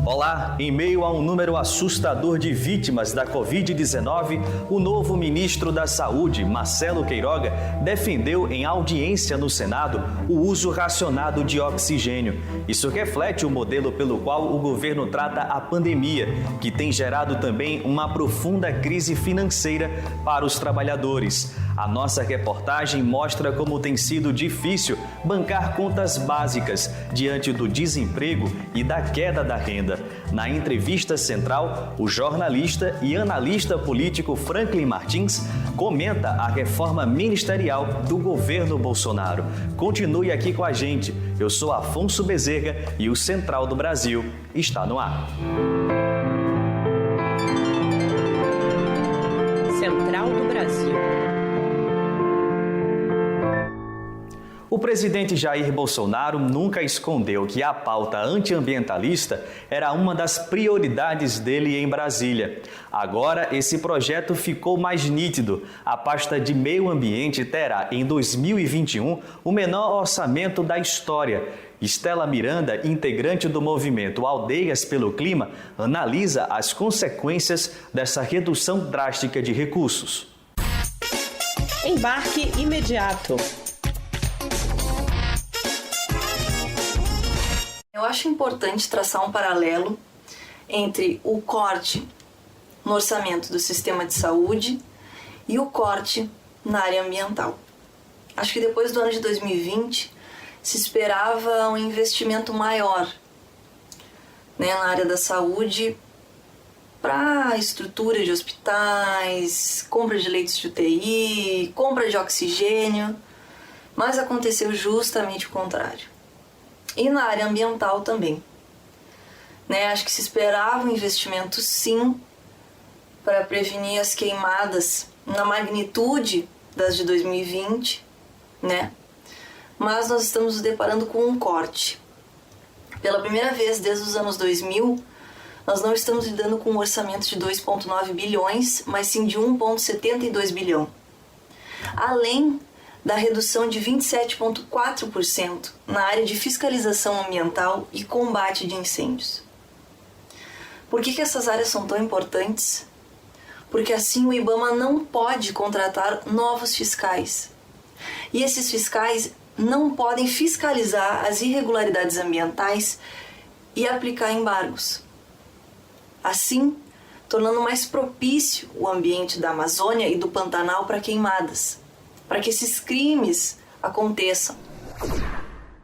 Olá, em meio a um número assustador de vítimas da Covid-19, o novo ministro da Saúde, Marcelo Queiroga, defendeu em audiência no Senado o uso racionado de oxigênio. Isso reflete o modelo pelo qual o governo trata a pandemia, que tem gerado também uma profunda crise financeira para os trabalhadores. A nossa reportagem mostra como tem sido difícil bancar contas básicas diante do desemprego e da queda da renda. Na entrevista central, o jornalista e analista político Franklin Martins comenta a reforma ministerial do governo Bolsonaro. Continue aqui com a gente. Eu sou Afonso Bezerra e o Central do Brasil está no ar. Central do Brasil. O presidente Jair Bolsonaro nunca escondeu que a pauta antiambientalista era uma das prioridades dele em Brasília. Agora, esse projeto ficou mais nítido. A pasta de Meio Ambiente terá, em 2021, o menor orçamento da história. Estela Miranda, integrante do movimento Aldeias pelo Clima, analisa as consequências dessa redução drástica de recursos. Embarque imediato. Eu acho importante traçar um paralelo entre o corte no orçamento do sistema de saúde e o corte na área ambiental. Acho que depois do ano de 2020 se esperava um investimento maior, na área da saúde para estrutura de hospitais, compra de leitos de UTI, compra de oxigênio, mas aconteceu justamente o contrário. E na área ambiental também. Acho que se esperava um investimento, sim, para prevenir as queimadas na magnitude das de 2020, Mas nós estamos nos deparando com um corte. Pela primeira vez desde os anos 2000, nós não estamos lidando com um orçamento de 2,9 bilhões, mas sim de 1,72 bilhão. Além da redução de 27,4% na área de fiscalização ambiental e combate de incêndios. Por que essas áreas são tão importantes? Porque assim o IBAMA não pode contratar novos fiscais. E esses fiscais não podem fiscalizar as irregularidades ambientais e aplicar embargos. Assim, tornando mais propício o ambiente da Amazônia e do Pantanal para queimadas, para que esses crimes aconteçam.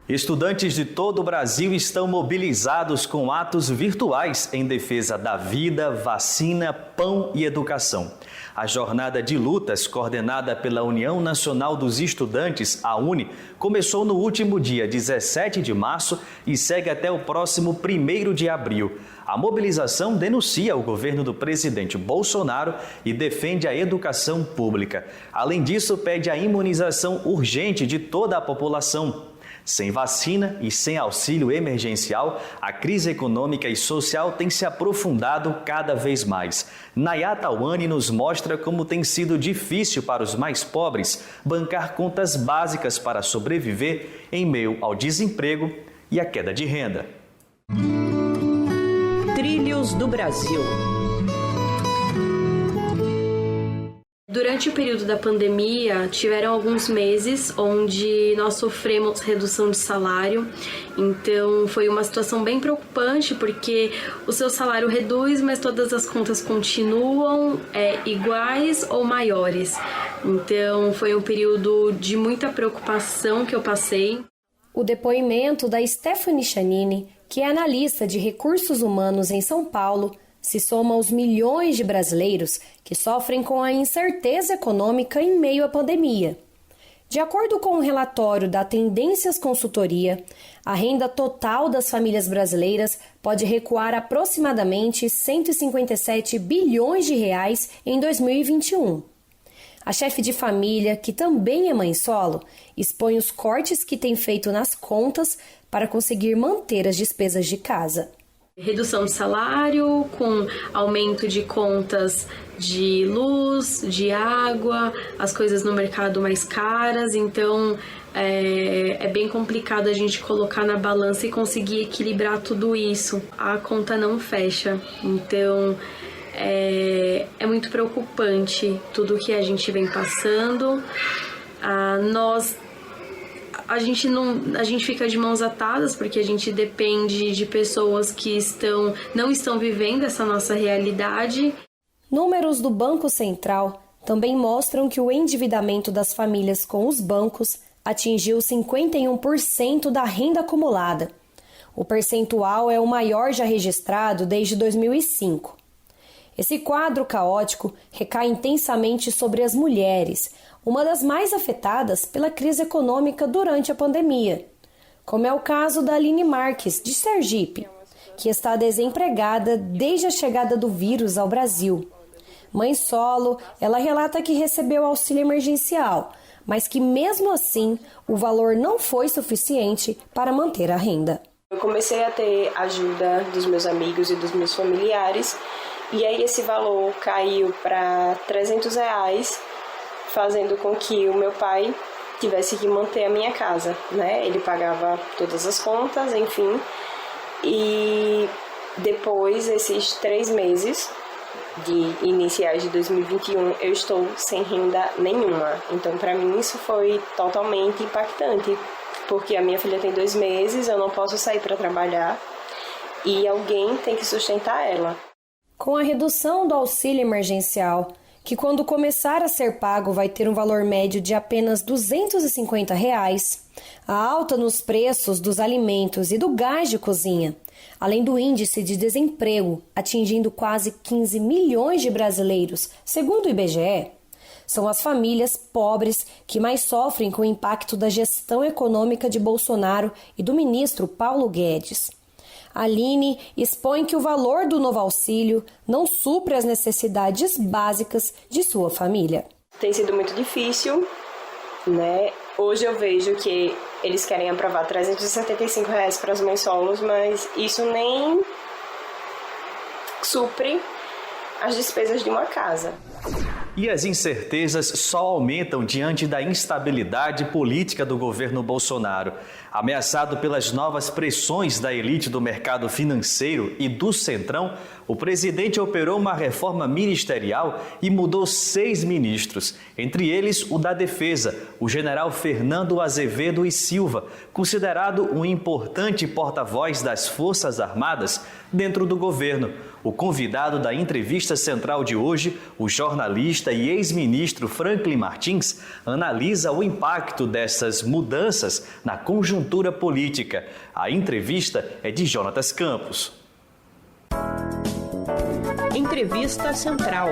Estudantes de todo o Brasil estão mobilizados com atos virtuais em defesa da vida, vacina, pão e educação. A jornada de lutas, coordenada pela União Nacional dos Estudantes, a UNE, começou no último dia 17 de março e segue até o próximo 1º de abril. A mobilização denuncia o governo do presidente Bolsonaro e defende a educação pública. Além disso, pede a imunização urgente de toda a população. Sem vacina e sem auxílio emergencial, a crise econômica e social tem se aprofundado cada vez mais. Nayata Wani nos mostra como tem sido difícil para os mais pobres bancar contas básicas para sobreviver em meio ao desemprego e à queda de renda. Trilhos do Brasil. Durante o período da pandemia, tiveram alguns meses onde nós sofremos redução de salário. Então, foi uma situação bem preocupante, porque o seu salário reduz, mas todas as contas continuam iguais ou maiores. Então, foi um período de muita preocupação que eu passei. O depoimento da Stephanie Chanini, que é analista de recursos humanos em São Paulo, se soma aos milhões de brasileiros que sofrem com a incerteza econômica em meio à pandemia. De acordo com um relatório da Tendências Consultoria, a renda total das famílias brasileiras pode recuar aproximadamente 157 bilhões de reais em 2021. A chefe de família, que também é mãe solo, expõe os cortes que tem feito nas contas para conseguir manter as despesas de casa. Redução de salário, com aumento de contas de luz, de água, as coisas no mercado mais caras, então é bem complicado a gente colocar na balança e conseguir equilibrar tudo isso. A conta não fecha, então é muito preocupante tudo que a gente vem passando. A gente fica de mãos atadas porque a gente depende de pessoas que não estão vivendo essa nossa realidade. Números do Banco Central também mostram que o endividamento das famílias com os bancos atingiu 51% da renda acumulada. O percentual é o maior já registrado desde 2005. Esse quadro caótico recai intensamente sobre as mulheres, uma das mais afetadas pela crise econômica durante a pandemia, como é o caso da Aline Marques, de Sergipe, que está desempregada desde a chegada do vírus ao Brasil. Mãe solo, ela relata que recebeu auxílio emergencial, mas que mesmo assim o valor não foi suficiente para manter a renda. Eu comecei a ter ajuda dos meus amigos e dos meus familiares, e aí esse valor caiu para R$300, fazendo com que o meu pai tivesse que manter a minha casa, né? Ele pagava todas as contas, enfim, e depois, esses 3 meses iniciais de 2021, eu estou sem renda nenhuma. Então, para mim, isso foi totalmente impactante, porque a minha filha tem 2 meses, eu não posso sair para trabalhar e alguém tem que sustentar ela. Com a redução do auxílio emergencial, que quando começar a ser pago vai ter um valor médio de apenas R$250, a alta nos preços dos alimentos e do gás de cozinha, além do índice de desemprego atingindo quase 15 milhões de brasileiros, segundo o IBGE, são as famílias pobres que mais sofrem com o impacto da gestão econômica de Bolsonaro e do ministro Paulo Guedes. Aline expõe que o valor do novo auxílio não supre as necessidades básicas de sua família. Tem sido muito difícil, né? Hoje eu vejo que eles querem aprovar R$375 para as mães solos, mas isso nem supre as despesas de uma casa. E as incertezas só aumentam diante da instabilidade política do governo Bolsonaro. Ameaçado pelas novas pressões da elite do mercado financeiro e do Centrão, o presidente operou uma reforma ministerial e mudou 6 ministros, entre eles o da Defesa, o general Fernando Azevedo e Silva, considerado um importante porta-voz das Forças Armadas dentro do governo. O convidado da entrevista central de hoje, o jornalista e ex-ministro Franklin Martins, analisa o impacto dessas mudanças na conjuntura política. A entrevista é de Jonatas Campos. Entrevista Central.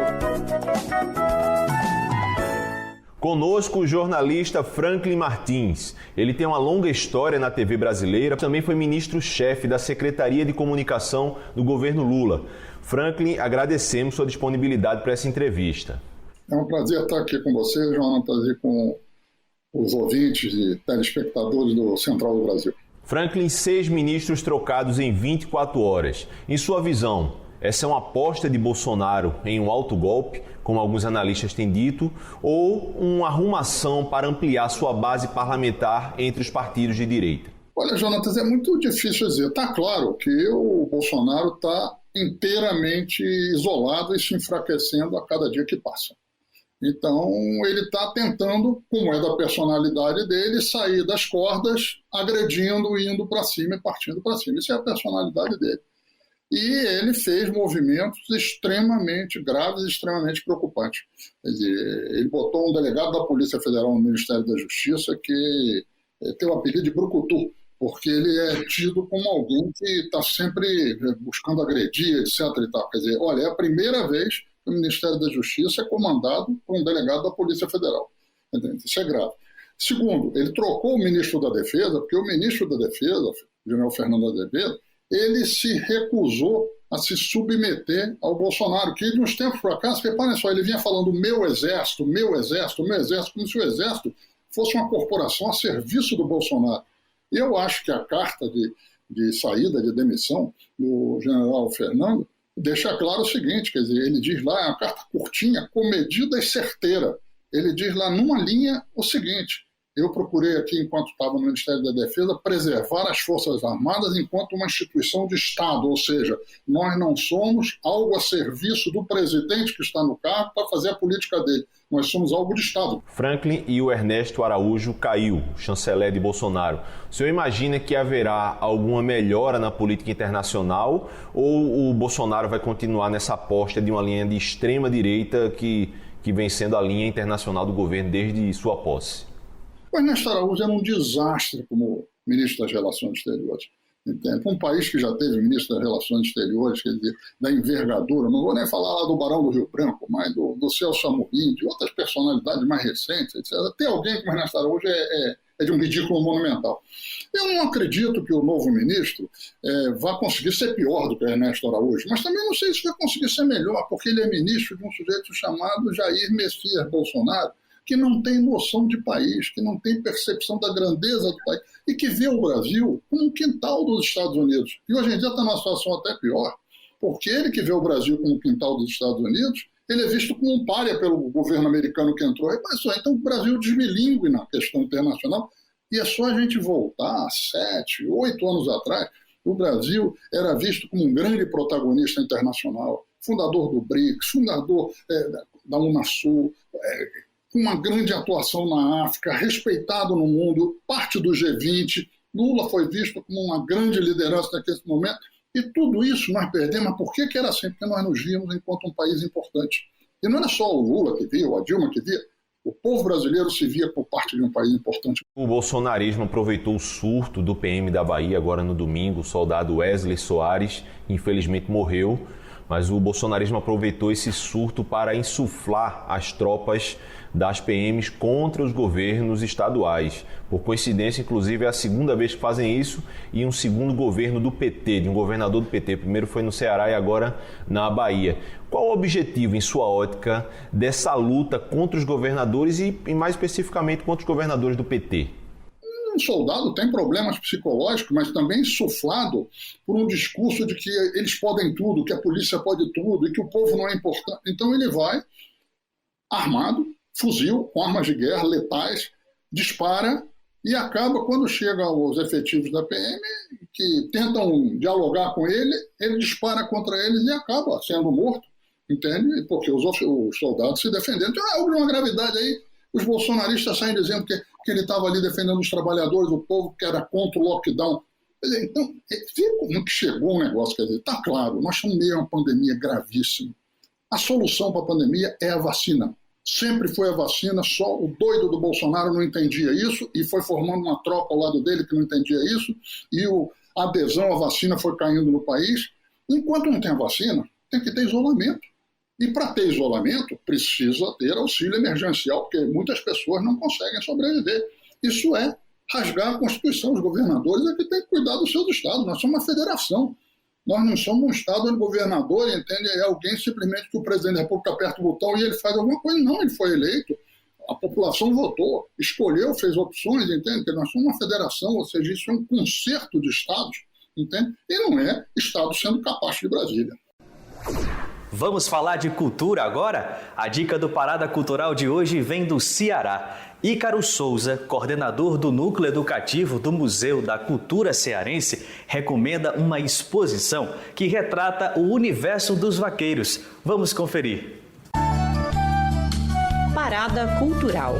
Conosco o jornalista Franklin Martins. Ele tem uma longa história na TV brasileira, também foi ministro-chefe da Secretaria de Comunicação do governo Lula. Franklin, agradecemos sua disponibilidade para essa entrevista. É um prazer estar aqui com você, Jonatas, e com os ouvintes e telespectadores do Central do Brasil. Franklin, 6 ministros trocados em 24 horas. Em sua visão, essa é uma aposta de Bolsonaro em um autogolpe, como alguns analistas têm dito, ou uma arrumação para ampliar sua base parlamentar entre os partidos de direita? Olha, Jonatas, é muito difícil dizer. Está claro que o Bolsonaro está inteiramente isolado e se enfraquecendo a cada dia que passa. Então, ele está tentando, como é da personalidade dele, sair das cordas, agredindo, indo para cima e partindo para cima. Isso é a personalidade dele. E ele fez movimentos extremamente graves, extremamente preocupantes. Quer dizer, ele botou um delegado da Polícia Federal no Ministério da Justiça que tem o apelido de Brucutu, porque ele é tido como alguém que está sempre buscando agredir, etc. E tal. Quer dizer, olha, é a primeira vez que o Ministério da Justiça é comandado por um delegado da Polícia Federal. Isso é grave. Segundo, ele trocou o ministro da Defesa, porque o ministro da Defesa, o general Fernando Azevedo, ele se recusou a se submeter ao Bolsonaro, que de uns tempos para cá, reparem só, ele vinha falando meu exército, meu exército, meu exército, como se o exército fosse uma corporação a serviço do Bolsonaro. E eu acho que a carta de saída, de demissão do general Fernando, deixa claro o seguinte, quer dizer, ele diz lá, é uma carta curtinha, comedida e certeira. Ele diz lá numa linha o seguinte: eu procurei aqui, enquanto estava no Ministério da Defesa, preservar as Forças Armadas enquanto uma instituição de Estado, ou seja, nós não somos algo a serviço do presidente que está no cargo para fazer a política dele, nós somos algo de Estado. Franklin e o Ernesto Araújo Caiu, chanceler de Bolsonaro. O senhor imagina que haverá alguma melhora na política internacional ou o Bolsonaro vai continuar nessa aposta de uma linha de extrema direita que vem sendo a linha internacional do governo desde sua posse? O Ernesto Araújo era um desastre como ministro das Relações Exteriores. Entende? Um país que já teve ministro das Relações Exteriores, quer dizer, da envergadura, não vou nem falar lá do Barão do Rio Branco, mas do Celso Amorim, de outras personalidades mais recentes, etc. Ter alguém como Ernesto Araújo é de um ridículo monumental. Eu não acredito que o novo ministro vá conseguir ser pior do que o Ernesto Araújo, mas também não sei se vai conseguir ser melhor, porque ele é ministro de um sujeito chamado Jair Messias Bolsonaro, que não tem noção de país, que não tem percepção da grandeza do país e que vê o Brasil como um quintal dos Estados Unidos. E hoje em dia está numa situação até pior, porque ele que vê o Brasil como um quintal dos Estados Unidos, ele é visto como um pária pelo governo americano que entrou. Então o Brasil desbilíngue na questão internacional. E é só a gente voltar 7, 8 anos atrás, o Brasil era visto como um grande protagonista internacional, fundador do BRICS, fundador da Unasul, com uma grande atuação na África, respeitado no mundo, parte do G20. Lula foi visto como uma grande liderança naquele momento. E tudo isso nós perdemos. Mas por que era assim? Porque nós nos víamos enquanto um país importante. E não era só o Lula que via, ou a Dilma que via. O povo brasileiro se via por parte de um país importante. O bolsonarismo aproveitou o surto do PM da Bahia agora no domingo. O soldado Wesley Soares, infelizmente, morreu. Mas o bolsonarismo aproveitou esse surto para insuflar as tropas das PMs contra os governos estaduais. Por coincidência, inclusive, é a segunda vez que fazem isso e um segundo governo do PT, de um governador do PT. Primeiro foi no Ceará e agora na Bahia. Qual o objetivo, em sua ótica, dessa luta contra os governadores e mais especificamente contra os governadores do PT? Um soldado tem problemas psicológicos, mas também insuflado por um discurso de que eles podem tudo, que a polícia pode tudo e que o povo não é importante. Então ele vai armado, fuzil, com armas de guerra letais, dispara e acaba, quando chega aos efetivos da PM, que tentam dialogar com ele, ele dispara contra eles e acaba sendo morto, entende? Porque os soldados se defenderam. Então é uma gravidade aí. Os bolsonaristas saem dizendo que ele estava ali defendendo os trabalhadores, o povo que era contra o lockdown. Então, viu como que chegou o negócio? Quer dizer, está claro, nós estamos meio a uma pandemia gravíssima. A solução para a pandemia é a vacina. Sempre foi a vacina, só o doido do Bolsonaro não entendia isso e foi formando uma tropa ao lado dele que não entendia isso e a adesão à vacina foi caindo no país. Enquanto não tem a vacina, tem que ter isolamento. E para ter isolamento, precisa ter auxílio emergencial, porque muitas pessoas não conseguem sobreviver. Isso é rasgar a Constituição. Os governadores é que têm que cuidar dos seus estados. Nós somos uma federação. Nós não somos um estado onde o governador, entende, é alguém simplesmente que o presidente da República aperta o botão e ele faz alguma coisa. Não, ele foi eleito. A população votou, escolheu, fez opções, entende? Porque nós somos uma federação, ou seja, isso é um concerto de estados, entende? E não é estado sendo capaz de Brasília. Vamos falar de cultura agora? A dica do Parada Cultural de hoje vem do Ceará. Ícaro Souza, coordenador do Núcleo Educativo do Museu da Cultura Cearense, recomenda uma exposição que retrata o universo dos vaqueiros. Vamos conferir. Parada Cultural.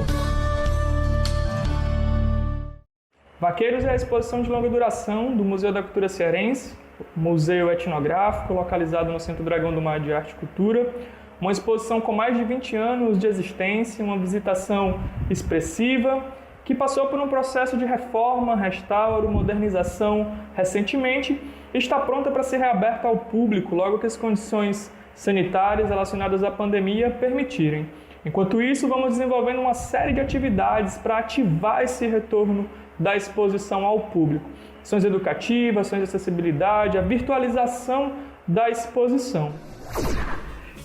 Vaqueiros é a exposição de longa duração do Museu da Cultura Cearense, museu etnográfico localizado no Centro Dragão do Mar de Arte e Cultura, uma exposição com mais de 20 anos de existência, uma visitação expressiva, que passou por um processo de reforma, restauro, modernização recentemente e está pronta para ser reaberta ao público logo que as condições sanitárias relacionadas à pandemia permitirem. Enquanto isso, vamos desenvolvendo uma série de atividades para ativar esse retorno da exposição ao público. Ações educativas, ações de acessibilidade, a virtualização da exposição.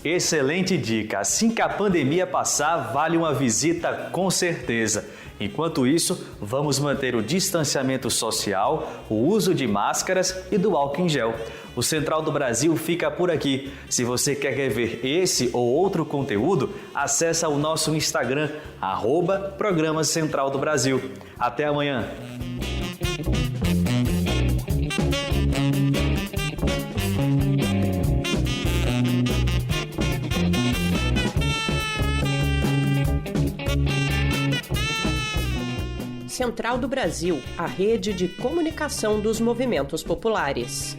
Excelente dica! Assim que a pandemia passar, vale uma visita com certeza. Enquanto isso, vamos manter o distanciamento social, o uso de máscaras e do álcool em gel. O Central do Brasil fica por aqui. Se você quer rever esse ou outro conteúdo, acesse o nosso Instagram, @Programa Central do Brasil. Até amanhã! Central do Brasil, a rede de comunicação dos movimentos populares.